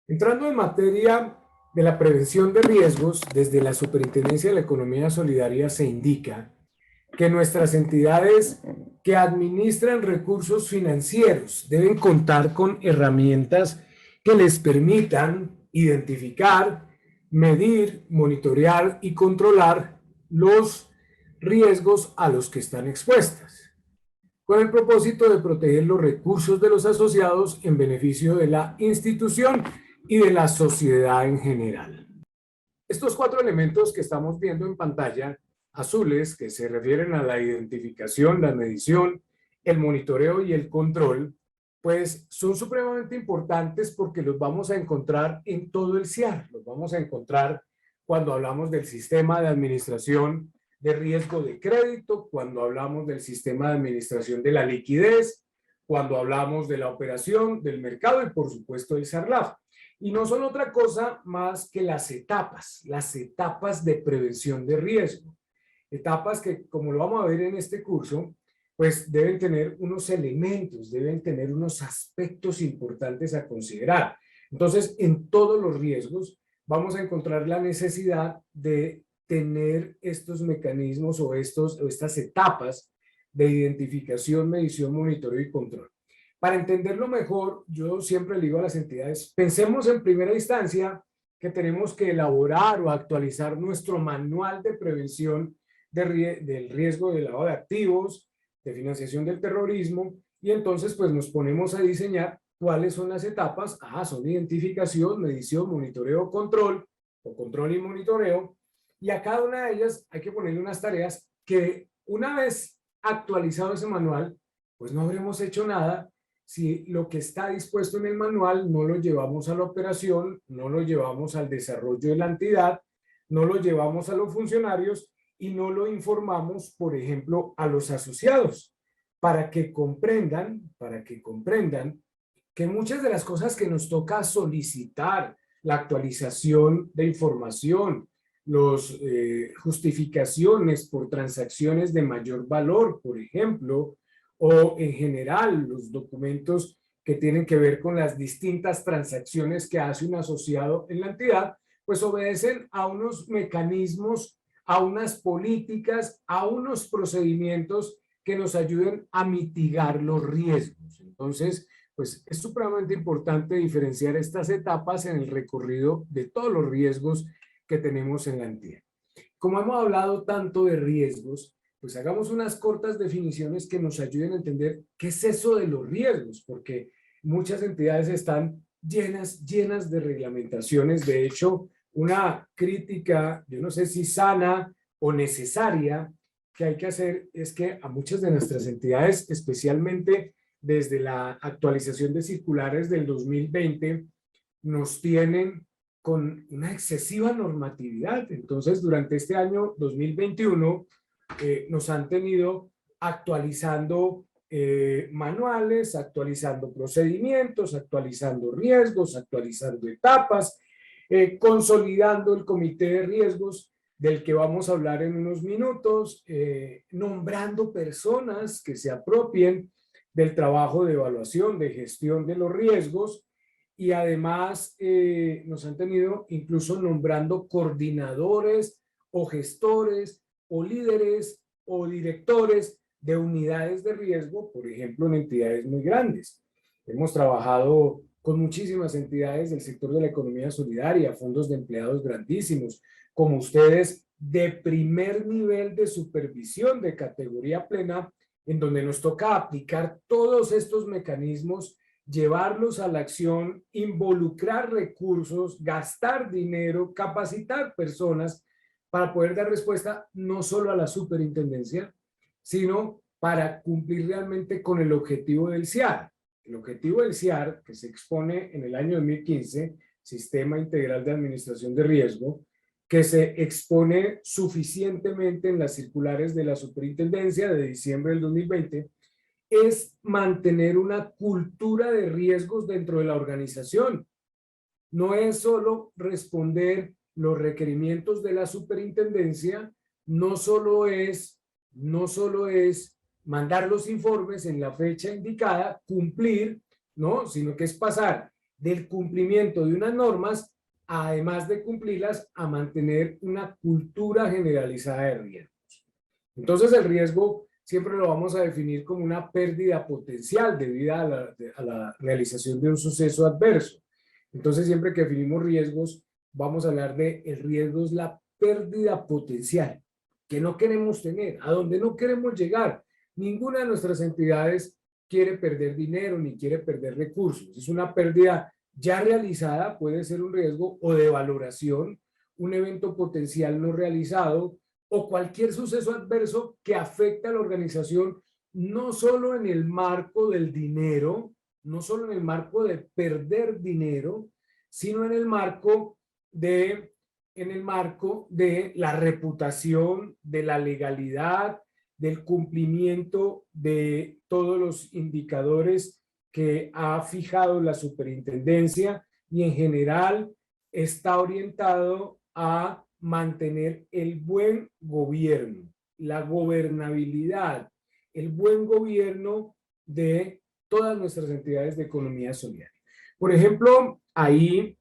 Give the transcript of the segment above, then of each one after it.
Entrando en materia de la prevención de riesgos, desde la Superintendencia de la Economía Solidaria se indica que nuestras entidades que administran recursos financieros deben contar con herramientas que les permitan identificar, medir, monitorear y controlar los riesgos a los que están expuestas, con el propósito de proteger los recursos de los asociados en beneficio de la institución y de la sociedad en general. Estos cuatro elementos que estamos viendo en pantalla, azules, que se refieren a la identificación, la medición, el monitoreo y el control, pues son supremamente importantes porque los vamos a encontrar en todo el CIAR. Los vamos a encontrar cuando hablamos del sistema de administración de riesgo de crédito, cuando hablamos del sistema de administración de la liquidez, cuando hablamos de la operación, del mercado y por supuesto del SARLAF. Y no son otra cosa más que las etapas de prevención de riesgo. Etapas que, como lo vamos a ver en este curso, pues deben tener unos elementos, deben tener unos aspectos importantes a considerar. Entonces, en todos los riesgos vamos a encontrar la necesidad de tener estos mecanismos o estas etapas de identificación, medición, monitoreo y control. Para entenderlo mejor, yo siempre le digo a las entidades, pensemos en primera instancia que tenemos que elaborar o actualizar nuestro manual de prevención del riesgo de lavado de activos, de financiación del terrorismo, y entonces pues nos ponemos a diseñar cuáles son las etapas. Son identificación, medición, monitoreo, control, o control y monitoreo, y a cada una de ellas hay que ponerle unas tareas que una vez actualizado ese manual, pues no habremos hecho nada si lo que está dispuesto en el manual no lo llevamos a la operación, no lo llevamos al desarrollo de la entidad, no lo llevamos a los funcionarios y no lo informamos, por ejemplo, a los asociados, para que comprendan que muchas de las cosas que nos toca solicitar, la actualización de información, las justificaciones por transacciones de mayor valor, por ejemplo, o en general los documentos que tienen que ver con las distintas transacciones que hace un asociado en la entidad, pues obedecen a unos mecanismos, a unas políticas, a unos procedimientos que nos ayuden a mitigar los riesgos. Entonces, pues es supremamente importante diferenciar estas etapas en el recorrido de todos los riesgos que tenemos en la entidad. Como hemos hablado tanto de riesgos, pues hagamos unas cortas definiciones que nos ayuden a entender qué es eso de los riesgos, porque muchas entidades están llenas de reglamentaciones. De hecho, una crítica, yo no sé si sana o necesaria, que hay que hacer es que a muchas de nuestras entidades, especialmente desde la actualización de circulares del 2020, nos tienen con una excesiva normatividad. Entonces, durante este año 2021, nos han tenido actualizando manuales, actualizando procedimientos, actualizando riesgos, actualizando etapas, consolidando el comité de riesgos del que vamos a hablar en unos minutos, nombrando personas que se apropien del trabajo de evaluación, de gestión de los riesgos, y además nos han tenido incluso nombrando coordinadores o gestores o líderes o directores de unidades de riesgo, por ejemplo, en entidades muy grandes. Hemos trabajado con muchísimas entidades del sector de la economía solidaria, fondos de empleados grandísimos, como ustedes, de primer nivel de supervisión de categoría plena, en donde nos toca aplicar todos estos mecanismos, llevarlos a la acción, involucrar recursos, gastar dinero, capacitar personas para poder dar respuesta no solo a la superintendencia, sino para cumplir realmente con el objetivo del CIAR. El objetivo del CIAR, que se expone en el año 2015, Sistema Integral de Administración de Riesgo, que se expone suficientemente en las circulares de la superintendencia de diciembre del 2020, es mantener una cultura de riesgos dentro de la organización. No es solo responder los requerimientos de la superintendencia, no solo es mandar los informes en la fecha indicada, cumplir, ¿no? Sino que es pasar del cumplimiento de unas normas, además de cumplirlas, a mantener una cultura generalizada de riesgos. Entonces el riesgo siempre lo vamos a definir como una pérdida potencial debido a la realización de un suceso adverso. Entonces siempre que definimos riesgos, vamos a hablar de el riesgo es la pérdida potencial que no queremos tener, a donde no queremos llegar. Ninguna de nuestras entidades quiere perder dinero ni quiere perder recursos. Es una pérdida ya realizada, puede ser un riesgo o de valoración, un evento potencial no realizado o cualquier suceso adverso que afecte a la organización, no solo en el marco del dinero, no solo en el marco de perder dinero, sino en el marco de la reputación, de la legalidad, del cumplimiento de todos los indicadores que ha fijado la superintendencia y en general está orientado a mantener el buen gobierno, la gobernabilidad, el buen gobierno de todas nuestras entidades de economía solidaria. Por ejemplo, ahí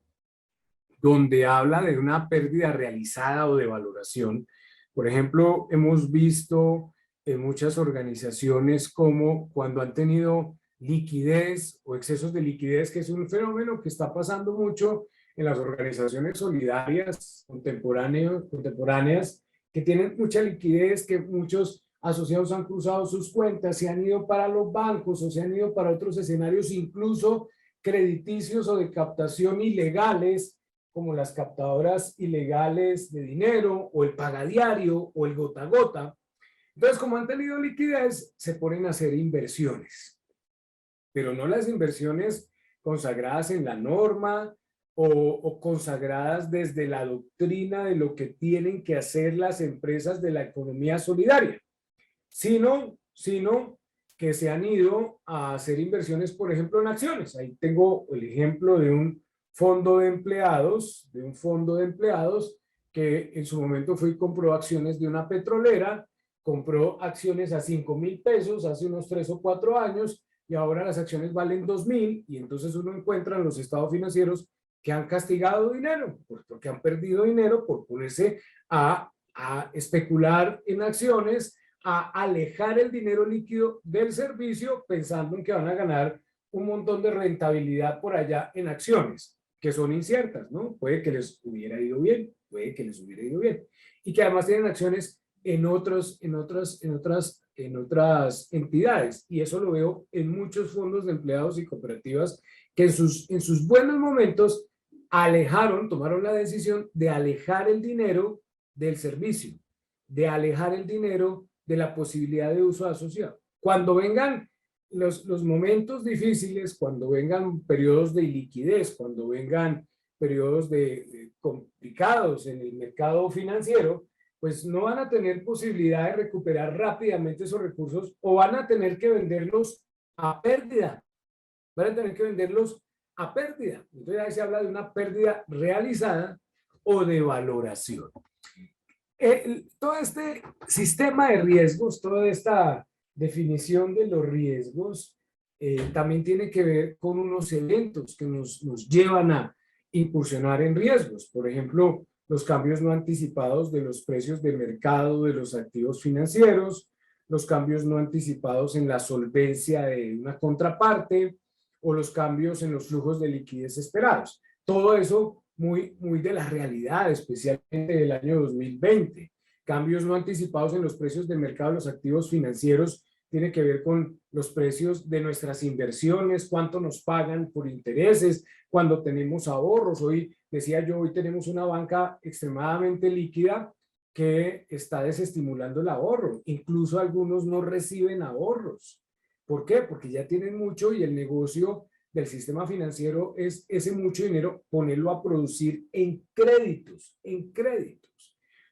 donde habla de una pérdida realizada o de valoración, por ejemplo, hemos visto en muchas organizaciones como cuando han tenido liquidez o excesos de liquidez, que es un fenómeno que está pasando mucho en las organizaciones solidarias contemporáneas, que tienen mucha liquidez, que muchos asociados han cruzado sus cuentas, se han ido para los bancos o se han ido para otros escenarios, incluso crediticios o de captación ilegales, como las captadoras ilegales de dinero o el pagadiario o el gota a gota. Entonces, como han tenido liquidez, se ponen a hacer inversiones, pero no las inversiones consagradas en la norma o consagradas desde la doctrina de lo que tienen que hacer las empresas de la economía solidaria, sino que se han ido a hacer inversiones, por ejemplo, en acciones. Ahí tengo el ejemplo de un fondo de empleados, que en su momento fue y compró acciones de una petrolera, compró acciones a 5,000 pesos hace unos 3 o 4 años y ahora las acciones valen 2,000 y entonces uno encuentra en los estados financieros que han castigado dinero, porque han perdido dinero por ponerse a especular en acciones, a alejar el dinero líquido del servicio pensando en que van a ganar un montón de rentabilidad por allá en acciones que son inciertas, ¿no? Puede que les hubiera ido bien, y que además tienen acciones en otras entidades, y eso lo veo en muchos fondos de empleados y cooperativas que en sus buenos momentos tomaron la decisión de alejar el dinero del servicio, de alejar el dinero de la posibilidad de uso asociado. Cuando vengan los momentos difíciles, cuando vengan periodos de iliquidez, cuando vengan periodos complicados en el mercado financiero, pues no van a tener posibilidad de recuperar rápidamente esos recursos o van a tener que venderlos a pérdida. Entonces ahí se habla de una pérdida realizada o de valoración. Todo este sistema de riesgos, toda esta definición de los riesgos, también tiene que ver con unos eventos que nos llevan a incursionar en riesgos. Por ejemplo, los cambios no anticipados de los precios de mercado de los activos financieros, los cambios no anticipados en la solvencia de una contraparte o los cambios en los flujos de liquidez esperados. Todo eso muy de la realidad, especialmente del año 2020. Cambios no anticipados en los precios de mercado de los activos financieros tiene que ver con los precios de nuestras inversiones, cuánto nos pagan por intereses, cuando tenemos ahorros. Hoy tenemos una banca extremadamente líquida que está desestimulando el ahorro. Incluso algunos no reciben ahorros. ¿Por qué? Porque ya tienen mucho y el negocio del sistema financiero es ese mucho dinero ponerlo a producir en créditos.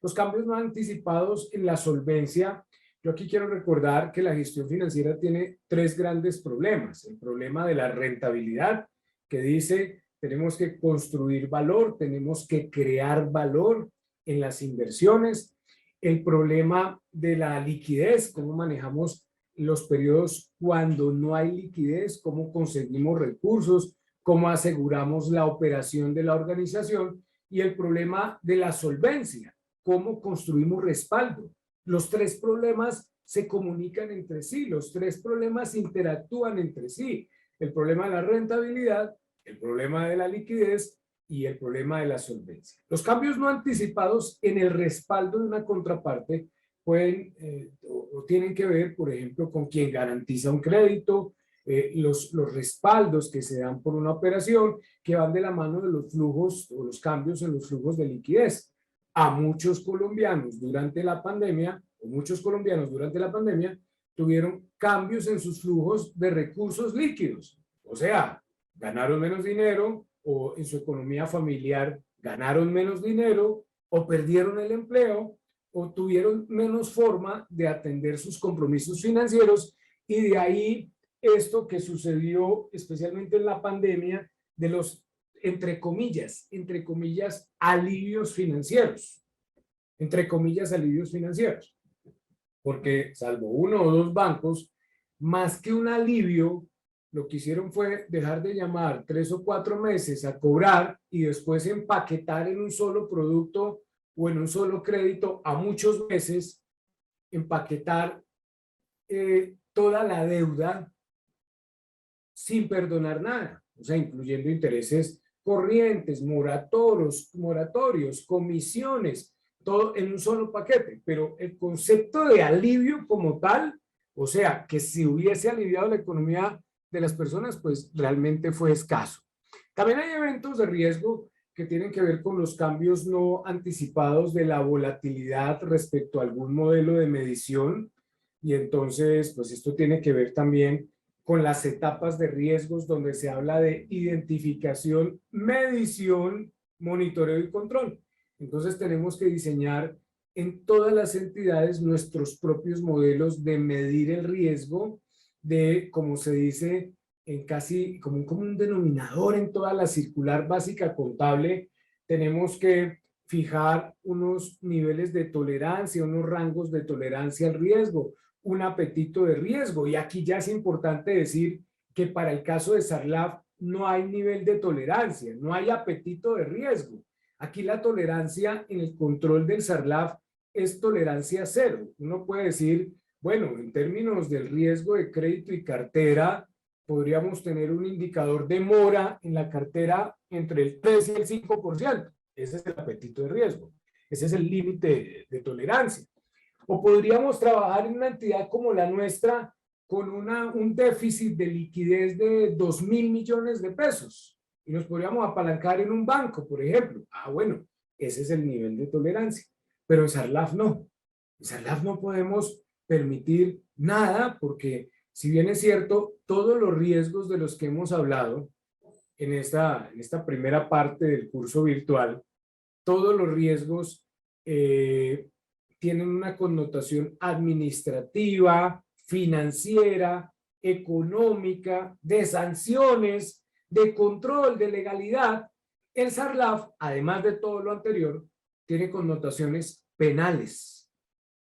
Los cambios no anticipados en la solvencia. Yo aquí quiero recordar que la gestión financiera tiene 3 grandes problemas. El problema de la rentabilidad, que dice tenemos que construir valor, tenemos que crear valor en las inversiones. El problema de la liquidez, cómo manejamos los periodos cuando no hay liquidez, cómo conseguimos recursos, cómo aseguramos la operación de la organización y el problema de la solvencia, cómo construimos respaldo. Los tres problemas se comunican entre sí, los tres problemas interactúan entre sí. El problema de la rentabilidad, el problema de la liquidez y el problema de la solvencia. Los cambios no anticipados en el respaldo de una contraparte pueden o tienen que ver, por ejemplo, con quien garantiza un crédito, los respaldos que se dan por una operación que van de la mano de los flujos o los cambios en los flujos de liquidez. A muchos colombianos durante la pandemia, tuvieron cambios en sus flujos de recursos líquidos. O sea, ganaron menos dinero o en su economía familiar ganaron menos dinero o perdieron el empleo o tuvieron menos forma de atender sus compromisos financieros y de ahí esto que sucedió especialmente en la pandemia de los, entre comillas, alivios financieros. Entre comillas, alivios financieros. Porque salvo uno o dos bancos, más que un alivio, lo que hicieron fue dejar de llamar 3 o 4 meses a cobrar y después empaquetar en un solo producto o en un solo crédito a muchos meses, empaquetar toda la deuda sin perdonar nada, o sea, incluyendo intereses corrientes, moratorios, comisiones, todo en un solo paquete, pero el concepto de alivio como tal, o sea, que si hubiese aliviado la economía de las personas, pues realmente fue escaso. También hay eventos de riesgo que tienen que ver con los cambios no anticipados de la volatilidad respecto a algún modelo de medición y entonces, pues esto tiene que ver también con las etapas de riesgos donde se habla de identificación, medición, monitoreo y control. Entonces tenemos que diseñar en todas las entidades nuestros propios modelos de medir el riesgo de, como se dice, en casi como un denominador en toda la circular básica contable, tenemos que fijar unos niveles de tolerancia, unos rangos de tolerancia al riesgo, un apetito de riesgo. Y aquí ya es importante decir que para el caso de Sarlaf no hay nivel de tolerancia, no hay apetito de riesgo. Aquí la tolerancia en el control del Sarlaf es tolerancia cero. Uno puede decir, bueno, en términos del riesgo de crédito y cartera, podríamos tener un indicador de mora en la cartera entre el 3 y el 5%. Ese es el apetito de riesgo. Ese es el límite de tolerancia. O podríamos trabajar en una entidad como la nuestra con un déficit de liquidez de 2.000 millones de pesos y nos podríamos apalancar en un banco, por ejemplo. Ah, bueno, ese es el nivel de tolerancia. Pero en Sarlaf no. En Sarlaf no podemos permitir nada porque, si bien es cierto, todos los riesgos de los que hemos hablado en esta primera parte del curso virtual, todos los riesgos tienen una connotación administrativa, financiera, económica, de sanciones, de control, de legalidad. El Sarlaf, además de todo lo anterior, tiene connotaciones penales.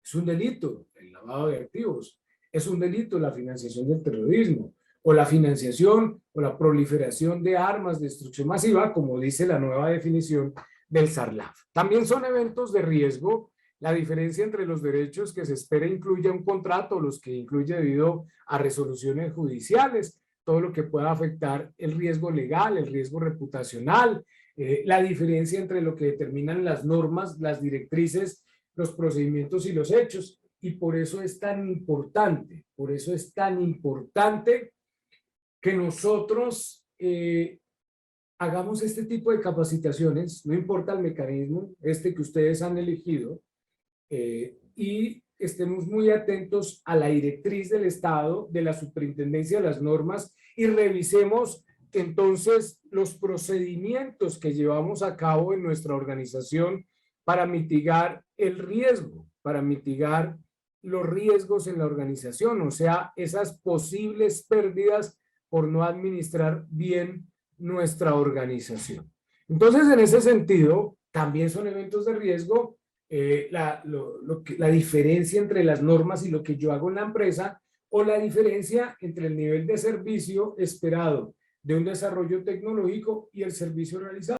Es un delito el lavado de activos, es un delito la financiación del terrorismo, o la financiación o la proliferación de armas de destrucción masiva, como dice la nueva definición del Sarlaf. También son eventos de riesgo. La diferencia entre los derechos que se espera incluya un contrato, los que incluye debido a resoluciones judiciales, todo lo que pueda afectar el riesgo legal, el riesgo reputacional, la diferencia entre lo que determinan las normas, las directrices, los procedimientos y los hechos. Y por eso es tan importante, que nosotros hagamos este tipo de capacitaciones, no importa el mecanismo, que ustedes han elegido, y estemos muy atentos a la directriz del Estado, de la superintendencia de las normas, y revisemos entonces los procedimientos que llevamos a cabo en nuestra organización para mitigar el riesgo, para mitigar los riesgos en la organización, o sea, esas posibles pérdidas por no administrar bien nuestra organización. Entonces, en ese sentido, también son eventos de riesgo la diferencia entre las normas y lo que yo hago en la empresa, o la diferencia entre el nivel de servicio esperado de un desarrollo tecnológico y el servicio realizado.